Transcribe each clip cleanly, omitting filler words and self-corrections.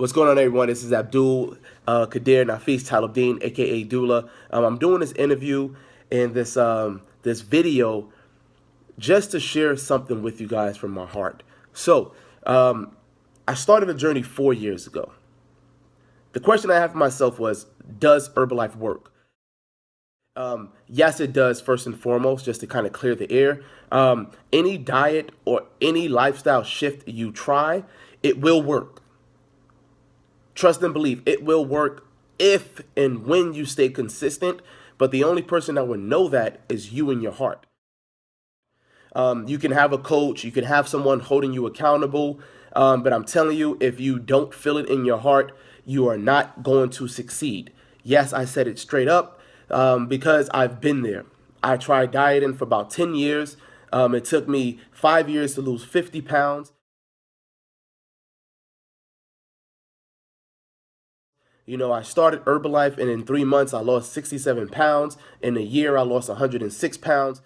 What's going on, everyone? This is Abdul Kadir Nafis Talabdeen, aka Dula. I'm doing this interview and this video just to share something with you guys from my heart. So, I started a journey 4 years ago. The question I have for myself was, does Herbalife work? Yes, it does, first and foremost, just to kind of clear the air. Any diet or any lifestyle shift you try, it will work. Trust and believe, it will work if and when you stay consistent. But the only person that will know that is you in your heart. You can have a coach, you can have someone holding you accountable. But I'm telling you, if you don't feel it in your heart, you are not going to succeed. Yes, I said it straight up because I've been there. I tried dieting for about 10 years. It took me 5 years to lose 50 pounds. You know, I started Herbalife, and in 3 months, I lost 67 pounds. In a year, I lost 106 pounds.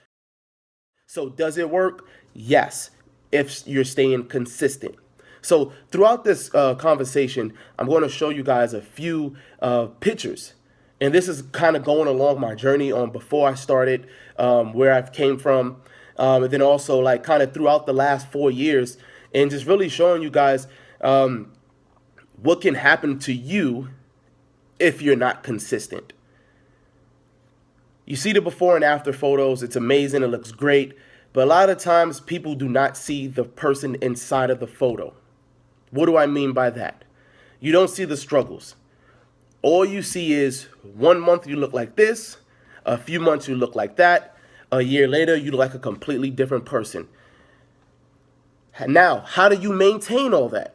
So, does it work? Yes, if you're staying consistent. So, throughout this conversation, I'm going to show you guys a few pictures. And this is kind of going along my journey on before I started, where I've came from, and then also like kind of throughout the last 4 years, and just really showing you guys what can happen to you if you're not consistent. You see the before and after photos, it's amazing, it looks great, but a lot of times people do not see the person inside of the photo. What do I mean by that? You don't see the struggles. All you see is 1 month you look like this, a few months you look like that, a year later you look like a completely different person. Now, how do you maintain all that?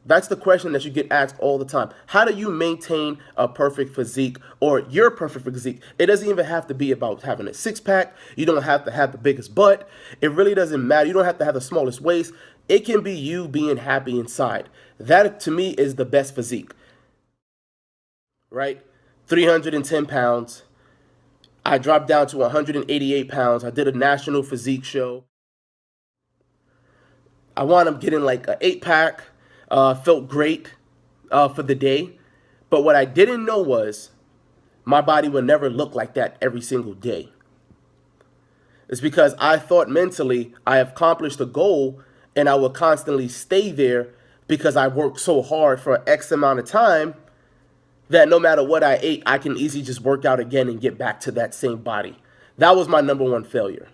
That's the question that you get asked all the time. How do you maintain a perfect physique or your perfect physique? It doesn't even have to be about having a six-pack. You don't have to have the biggest butt. It really doesn't matter. You don't have to have the smallest waist. It can be you being happy inside. That, to me, is the best physique, right? 310 pounds. I dropped down to 188 pounds. I did a national physique show. I wound up getting like an 8-pack. Felt great for the day. But what I didn't know was my body would never look like that every single day. It's because I thought mentally I have accomplished a goal and I will constantly stay there because I worked so hard for X amount of time that no matter what I ate, I can easily just work out again and get back to that same body. That was my number one failure.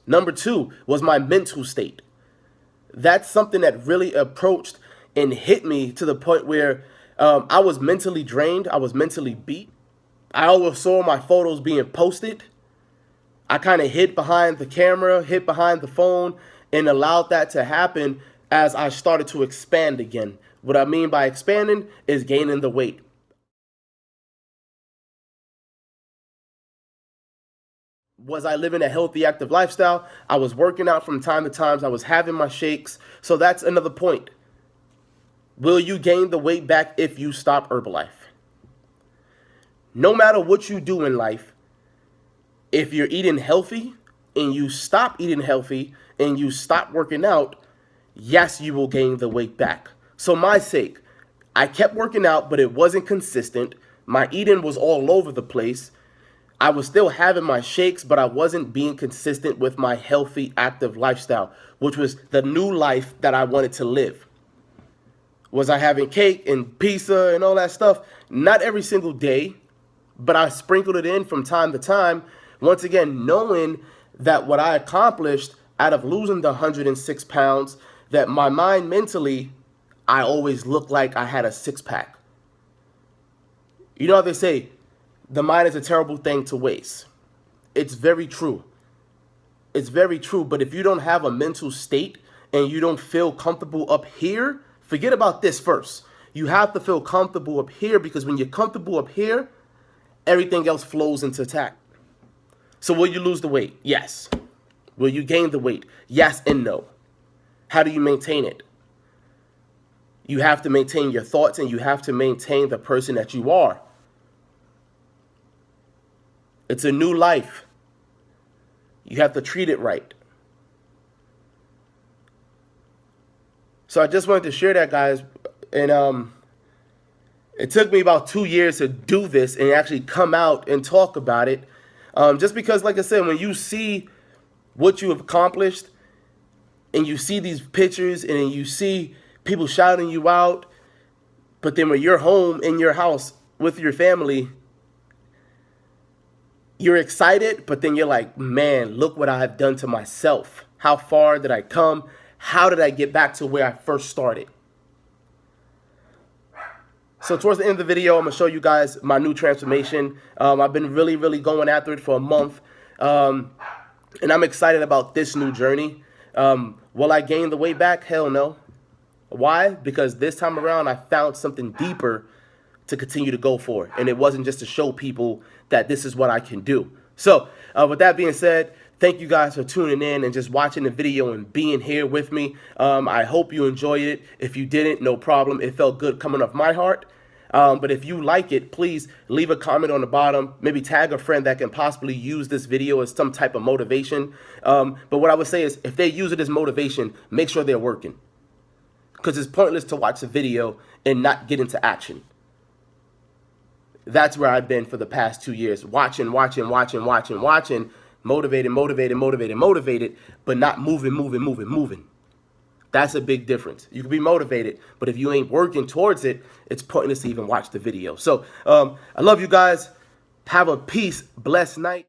Number two was my mental state. That's something that really approached and hit me to the point where I was mentally drained. I was mentally beat. I always saw my photos being posted. I kind of hid behind the camera, hid behind the phone, and allowed that to happen as I started to expand again. What I mean by expanding is gaining the weight. Was I living a healthy, active lifestyle? I was working out from time to time. I was having my shakes. So that's another point. Will you gain the weight back if you stop Herbalife? No matter what you do in life, if you're eating healthy and you stop eating healthy and you stop working out, yes, you will gain the weight back. So my sake, I kept working out, but it wasn't consistent. My eating was all over the place. I was still having my shakes, but I wasn't being consistent with my healthy, active lifestyle, which was the new life that I wanted to live. Was I having cake and pizza and all that stuff? Not every single day, but I sprinkled it in from time to time. Once again, knowing that what I accomplished out of losing the 106 pounds, that my mind mentally, I always looked like I had a six-pack. You know how they say, the mind is a terrible thing to waste. It's very true. It's very true, but if you don't have a mental state and you don't feel comfortable up here, forget about this first. You have to feel comfortable up here because when you're comfortable up here, everything else flows into attack. So will you lose the weight? Yes. Will you gain the weight? Yes and no. How do you maintain it? You have to maintain your thoughts and you have to maintain the person that you are. It's a new life. You have to treat it right. So I just wanted to share that, guys. And it took me about 2 years to do this and actually come out and talk about it. Just because, like I said, when you see what you have accomplished and you see these pictures and you see people shouting you out, but then when you're home in your house with your family, you're excited, but then you're like, man, look what I have done to myself. How far did I come? How did I get back to where I first started? So towards the end of the video, I'm going to show you guys my new transformation. I've been really, really going after it for a month. And I'm excited about this new journey. Will I gain the weight back? Hell no. Why? Because this time around, I found something deeper to continue to go for. And it wasn't just to show people that this is what I can do. So with that being said, thank you guys for tuning in and just watching the video and being here with me. I hope you enjoyed it. If you didn't, no problem. It felt good coming off my heart. But if you like it, please leave a comment on the bottom. Maybe tag a friend that can possibly use this video as some type of motivation. But what I would say is if they use it as motivation, make sure they're working. Because it's pointless to watch the video and not get into action. That's where I've been for the past 2 years. Watching, motivated, but not moving. That's a big difference. You can be motivated, but if you ain't working towards it, it's pointless to even watch the video. So I love you guys. Have a peace, blessed night.